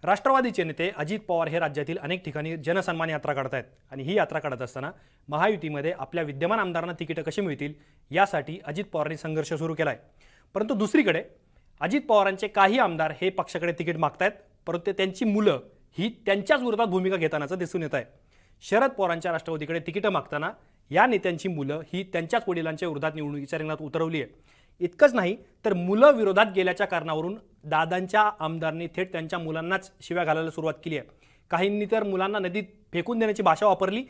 राष्ट्रवादीचे नेते अजित पवार हे राज्यातील अनेक ठिकाणी जनसन्मान यात्रा काढतायत आणि ही यात्रा काढत असताना महायुतीमध्ये आपल्या विद्यमान आमदारांना तिकीट कशी मिळतील यासाठी अजित पवारांनी संघर्ष सुरू केलाय। परंतु दुसरीकडे अजित पवारांचे काही आमदार हे पक्षाकडे तिकीट मागतायत, परंतु त्यांची मुलं ही त्यांच्याच विरोधात भूमिका घेतानाच दिसून येत आहे। शरद पवारांच्या राष्ट्रवादीकडे तिकीट मागताना या नेत्यांची मुलं ही त्यांच्याच वडिलांच्या विरोधात निवडणुकीच्या रिंगणात उतरवली आहे। इतकंच नाही तर मुलं विरोधात गेल्याच्या कारणावरून दादांच्या आमदारांनी थेट त्यांच्या मुलांनाच शिव्या घालायला सुरुवात केली आहे। काहींनी तर मुलांना नदीत फेकून देण्याची भाषा वापरली,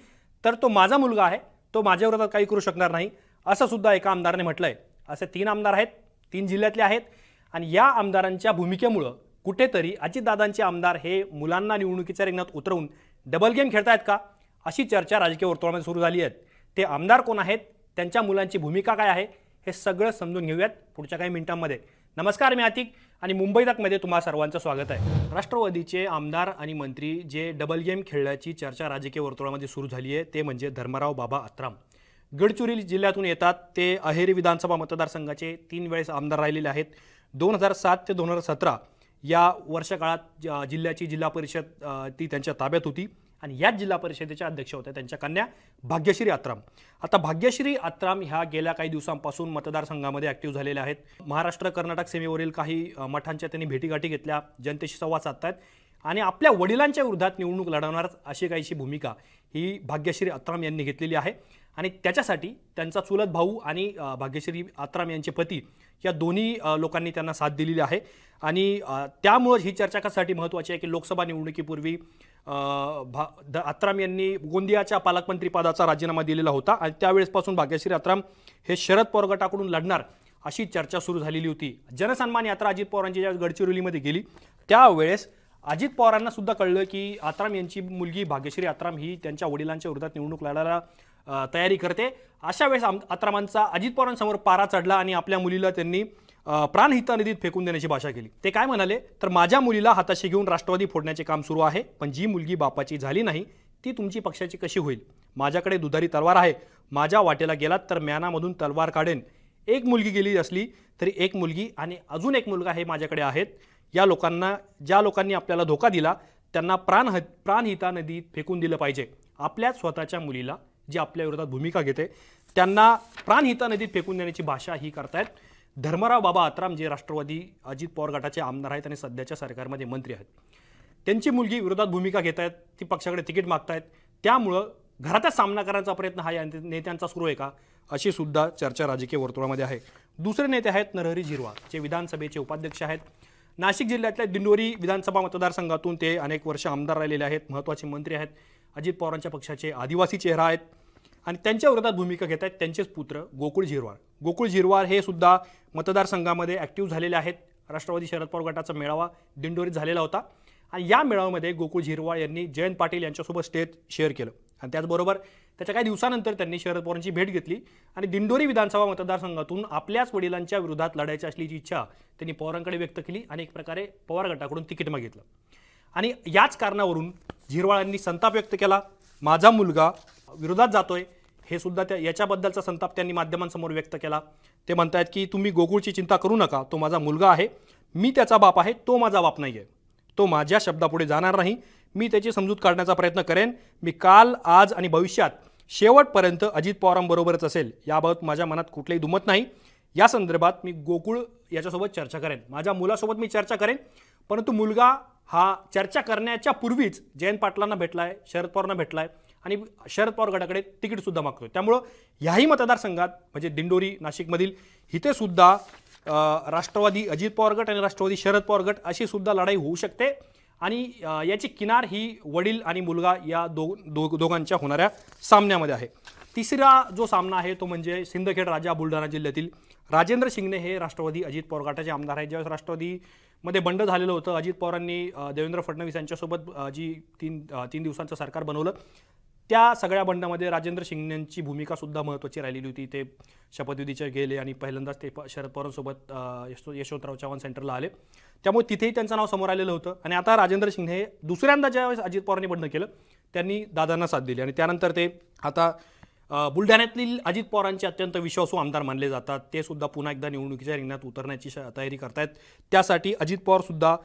तर तो माझा मुलगा आहे, तो माझ्या विरोधात काही करू शकणार नाही असं सुद्धा एका आमदाराने म्हटलंय। असे 3 आमदार आहेत, 3 जिल्ह्यातले आहेत आणि या आमदारांच्या भूमिकेमुळे कुठेतरी अजितदादांचे आमदार हे मुलांना निवडणुकीच्या रिंगणात उतरवून डबल गेम खेळतायत का अशी चर्चा राजकीय वर्तुळामध्ये सुरू झाली आहे। ते आमदार कोण आहेत, त्यांच्या मुलांची भूमिका काय आहे हे सगळं समजून घेऊयात पुढच्या काही मिनिटांमध्ये। नमस्कार, मी आतिक आणि मुंबई तकमध्ये तुम्हा सर्वांचं स्वागत आहे। राष्ट्रवादीचे आमदार आणि मंत्री जे डबल गेम खेळल्याची चर्चा राजकीय वर्तुळामध्ये सुरू झाली आहे ते म्हणजे धर्मराव बाबा आत्राम। गडचिरोली जिल्ह्यातून येतात, ते अहेरी विधानसभा मतदारसंघाचे 3 वेळेस आमदार राहिलेले आहेत। 2007 ते 2017 या वर्षकाळात जिल्ह्याची जिल्हा परिषद ती त्यांच्या ताब्यात होती आणि याच जिल्हा परिषदेच्या अध्यक्ष होत्या त्यांच्या कन्या भाग्यश्री आत्राम। आता भाग्यश्री आत्राम ह्या गेल्या काही दिवसांपासून मतदारसंघामध्ये ॲक्टिव्ह झालेल्या आहेत। महाराष्ट्र कर्नाटक सीमेवरील काही मठांच्या त्यांनी भेटीगाठी घेतल्या, जनतेशी संवाद साधतायत आणि आपल्या वडिलांच्या विरोधात निवडणूक लढवणार अशी काहीशी भूमिका ही भाग्यश्री आत्राम यांनी घेतलेली आहे आणि त्याच्यासाठी त्यांचा चुलत भाऊ आणि भाग्यश्री आत्राम यांचे पती या दोन्ही लोकांनी त्यांना साथ दिलेली आहे आणि त्यामुळे ही चर्चा कशासाठी महत्त्वाची आहे की लोकसभा निवडणुकीपूर्वी आत्राम यांनी गोंदियाच्या पालकमंत्री पदाचा राजीनामा दिलेला होता आणि त्यावेळेसपासून भाग्यश्री आत्राम हे शरद पवार गटाकडून लढणार अशी चर्चा सुरू झालेली होती। जनसन्मान यात्रा अजित पवारांची ज्या गडचिरोलीमध्ये गेली त्यावेळेस अजित पवारांना सुद्धा कळलं की आत्राम यांची मुलगी भाग्यश्री आत्राम ही त्यांच्या वडिलांच्या विरोधात निवडणूक लढायला तयारी करते। अशा वेळेस आत्रामांचा अजित पवारांसमोर पारा चढला आणि आपल्या मुलीला त्यांनी प्राणहिता नदीत फेकून देण्याची भाषा केली। ते काय म्हणाले तर माझ्या मुलीला हाताशी घेऊन राष्ट्रवादी फोडण्याचे काम सुरू आहे, पण जी मुलगी बापाची झाली नाही ती तुमची पक्षाची कशी होईल? माझ्याकडे दुधारी तलवार आहे, माझ्या वाटेला गेलात तर म्यानामधून तलवार काढेन। एक मुलगी गेली असली तरी एक मुलगी आणि अजून एक मुलगा हे माझ्याकडे आहेत। या लोकांना, ज्या लोकांनी आपल्याला धोका दिला त्यांना प्राणहिता नदीत फेकून दिलं पाहिजे। आपल्या स्वतःच्या मुलीला जी आपल्या विरोधात भूमिका घेते त्यांना प्राणहिता नदीत फेकून देण्याची भाषा ही करतायत धर्मराव बाबा आत्राम, जे राष्ट्रवादी अजित पवार गटाचे आमदार आहेत आणि सध्याच्या सरकारमध्ये मंत्री आहेत। त्यांची मुलगी विरोधात भूमिका घेत आहेत, ती पक्षाकडे तिकीट मागतायत, त्यामुळं घरातच सामना करण्याचा प्रयत्न हा या नेत्यांचा सुरू आहे का अशी सुद्धा चर्चा राजकीय वर्तुळामध्ये आहे। दुसरे नेते आहेत नरहरी झिरवाळ, जे विधानसभेचे उपाध्यक्ष आहेत। नाशिक जिल्ह्यातल्या दिंडोरी विधानसभा मतदारसंघातून ते अनेक वर्ष आमदार राहिलेले आहेत, महत्त्वाचे मंत्री आहेत, अजित पवारांच्या पक्षाचे आदिवासी चेहरा आहेत आणि त्यांच्या विरोधात भूमिका घेत आहेत त्यांचेच पुत्र गोकुळ झिरवाळ। गोकुळ झिरवाळ हे सुद्धा मतदारसंघामध्ये ॲक्टिव्ह झालेले आहेत। राष्ट्रवादी शरद पवार गटाचा मेळावा दिंडोरीत झालेला होता आणि या मेळाव्यामध्ये गोकुळ झिरवाळ यांनी जयंत पाटील यांच्यासोबत स्टेज शेअर केलं आणि त्याचबरोबर त्याच्या काही दिवसानंतर त्यांनी शरद पवारांची भेट घेतली आणि दिंडोरी विधानसभा मतदारसंघातून आपल्याच वडिलांच्या विरोधात लढायची असल्याची इच्छा त्यांनी पवारांकडे व्यक्त केली आणि एक प्रकारे पवार गटाकडून तिकीट मागितलं आणि याच कारणावरून झिरवाळांनी संताप व्यक्त केला। माझा मुलगा विरोधात जातोय हे सुद्धा याच्याबद्दलचा संताप त्यांनी माध्यमांसमोर व्यक्त केला। ते म्हणतात की तुम्ही गोकुळची चिंता करू नका, तो माझा मुलगा आहे, मी त्याचा बाप आहे, तो माझा बाप नाही आहे, तो माझ्या शब्दापुढे जाणार नाही, मी त्याची समजूत काढण्याचा प्रयत्न करेन, मी काल आज आणि भविष्यात शेवटपर्यंत अजित पवारांबरोबरच असेल, याबाबत माझ्या मनात कुठलेही दुमत नाही। या संदर्भात मी गोकुळ याच्यासोबत चर्चा करेन, माझ्या मुलासोबत मी चर्चा करेन, परंतु मुलगा हा चर्चा करण्याच्या पूर्वीच जयंत पाटलांना भेटलाय, शरद पवारांना भेटलाय आणि शरद पवार गटाकडे तिकीट सुद्धा मागतोय। त्यामुळं याही मतदारसंघात म्हणजे दिंडोरी नाशिकमधील इथे सुद्धा राष्ट्रवादी अजित पवार गट आणि राष्ट्रवादी शरद पवार गट अशी सुद्धा लढाई होऊ शकते आणि याची किनार ही वडील आणि मुलगा या दोघांच्या होणाऱ्या सामन्यामध्ये आहे। तिसरा जो सामना आहे तो म्हणजे सिंदखेड राजा बुलढाणा जिल्ह्यातील राजेंद्र शिंगणे हे राष्ट्रवादी अजित पवार गटाचे आमदार आहेत। ज्यावेळेस राष्ट्रवादीमध्ये बंड झालेलं होतं, अजित पवारांनी देवेंद्र फडणवीस यांच्यासोबत जी तीन दिवसांचं सरकार बनवलं, त्या सगळ्या बंडामध्ये राजेंद्र शिंगणेंची भूमिका सुद्धा महत्त्वाची राहिलेली होती। ते शपथविधीचे गेले आणि पहिल्यांदाच ते शरद पवारांसोबत यशवंतराव चव्हाण सेंटरला आले, त्यामुळे तिथेही त्यांचं नाव समोर आलेलं होतं आणि आता राजेंद्र शिंगणे हे दुसऱ्यांदा ज्यावेळेस अजित पवारांनी बंड केलं त्यांनी दादांना साथ दिली आणि त्यानंतर ते आता बुलढाण्यातील अजित पवारांचे अत्यंत विश्वासू आमदार मानले जातात, ते सुद्धा पुन्हा एकदा निवडणुकीच्या रिंगणात उतरण्याची तयारी करतायत। त्यासाठी अजित पवार सुद्धा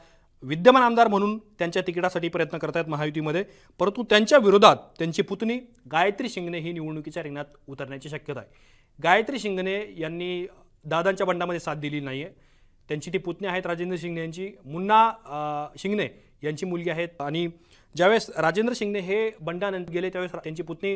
विद्यमान आमदार म्हणून त्यांच्या तिकिटासाठी प्रयत्न करत आहेत महायुतीमध्ये, परंतु त्यांच्या विरोधात त्यांची पुतणी गायत्री शिंगणे ही निवडणुकीच्या रिंगणात उतरण्याची शक्यता आहे. गायत्री शिंगणे यांनी दादांच्या बंडामध्ये साथ दिली नाही आहे. त्यांची ती पुतणी आहेत राजेंद्र शिंगणे यांची, मुन्ना शिंगणे यांची मुलगी आहेत. आणि ज्यावेळेस राजेंद्र शिंगणे हे बंडानंतर गेले त्यावेळेस त्यांची पुतणी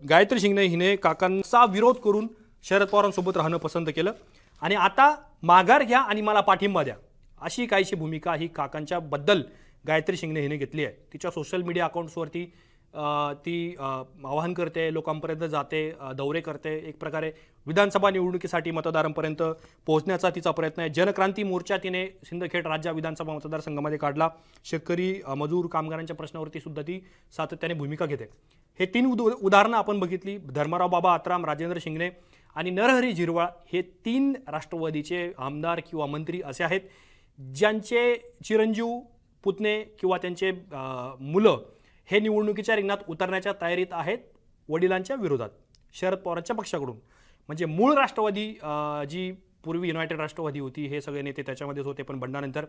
गायत्री शिंगणे हिने काकांचा विरोध करून शरद पवारांसोबत राहणं पसंत केलं आणि आता माघार घ्या आणि मला पाठिंबा द्या अशी काहीशी भूमिका ही काकांच्या बद्दल गायत्री शिंगणे हिने घेतली आहे. तिच्या सोशल मीडिया अकाउंट्सवरती ती आवाहन करते, लोकांपर्यंत जाते, दौरे करते, एक प्रकारे विधानसभा निवडणुकीसाठी मतदारांपर्यंत पोहोचण्याचा तिचा प्रयत्न आहे. जनक्रांती मोर्चा तिने सिंदखेड राज्य विधानसभा मतदारसंघामध्ये काढला. शेतकरी, मजूर, कामगारांच्या प्रश्नावरती सुद्धा ती सातत्याने भूमिका घेते. हे 3 उदाहरणं आपण बघितली. धर्मराव बाबा आत्राम, राजेंद्र शिंगणे आणि नरहरी झिरवाळ हे 3 राष्ट्रवादीचे आमदार किंवा मंत्री असे आहेत ज्यांचे चिरंजीव, पुतणे किंवा त्यांचे मुलं हे निवडणुकीच्या रिंगणात उतरण्याच्या तयारीत आहेत वडिलांच्या विरोधात शरद पवारांच्या पक्षाकडून. म्हणजे मूळ राष्ट्रवादी जी पूर्वी युनायटेड राष्ट्रवादी होती, हे सगळे नेते त्याच्यामध्येच होते, पण बंडानंतर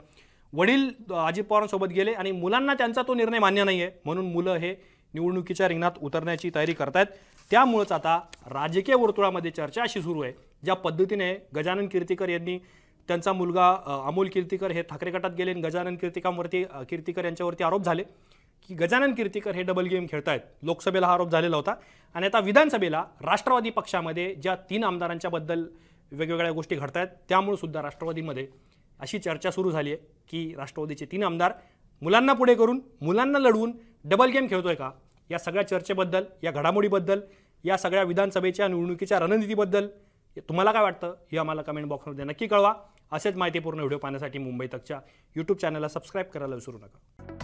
वडील अजित पवारांसोबत गेले आणि मुलांना त्यांचा तो निर्णय मान्य नाही आहे म्हणून मुलं हे निवडणुकीच्या रिंगणात उतरण्याची तयारी करतायत. त्यामुळेच आता राजकीय वर्तुळामध्ये चर्चा अशी सुरू आहे, ज्या पद्धतीने गजानन कीर्तिकर यांनी त्यांचा मुलगा अमोल कीर्तिकर हे ठाकरे गटात गेले आणि गजानन कीर्तिकर यांच्यावरती आरोप झाले की गजानन कीर्तिकर हे डबल गेम खेळतायत. लोकसभेला हा आरोप झालेला होता आणि आता विधानसभेला राष्ट्रवादी पक्षामध्ये ज्या 3 आमदारांच्या बद्दल वेगवेगळ्या गोष्टी घडतायत त्यामुळे सुद्धा राष्ट्रवादीमध्ये अशी चर्चा सुरू झाली आहे की राष्ट्रवादीचे 3 आमदार मुलांना पुढे करून, मुलांना लढवून डबल गेम खेळतोय का. या सगळ्या चर्चेबद्दल, या घडामोडीबद्दल, या सगळ्या विधानसभेच्या निवडणुकीच्या रणनीतीबद्दल तुम्हाला काय वाटतं हे आम्हाला कमेंट बॉक्समध्ये नक्की कळवा. असेच माहितीपूर्ण व्हिडिओ पाहण्यासाठी मुंबई तकच्या यूट्यूब चॅनलला सबस्क्राईब करायला विसरू नका.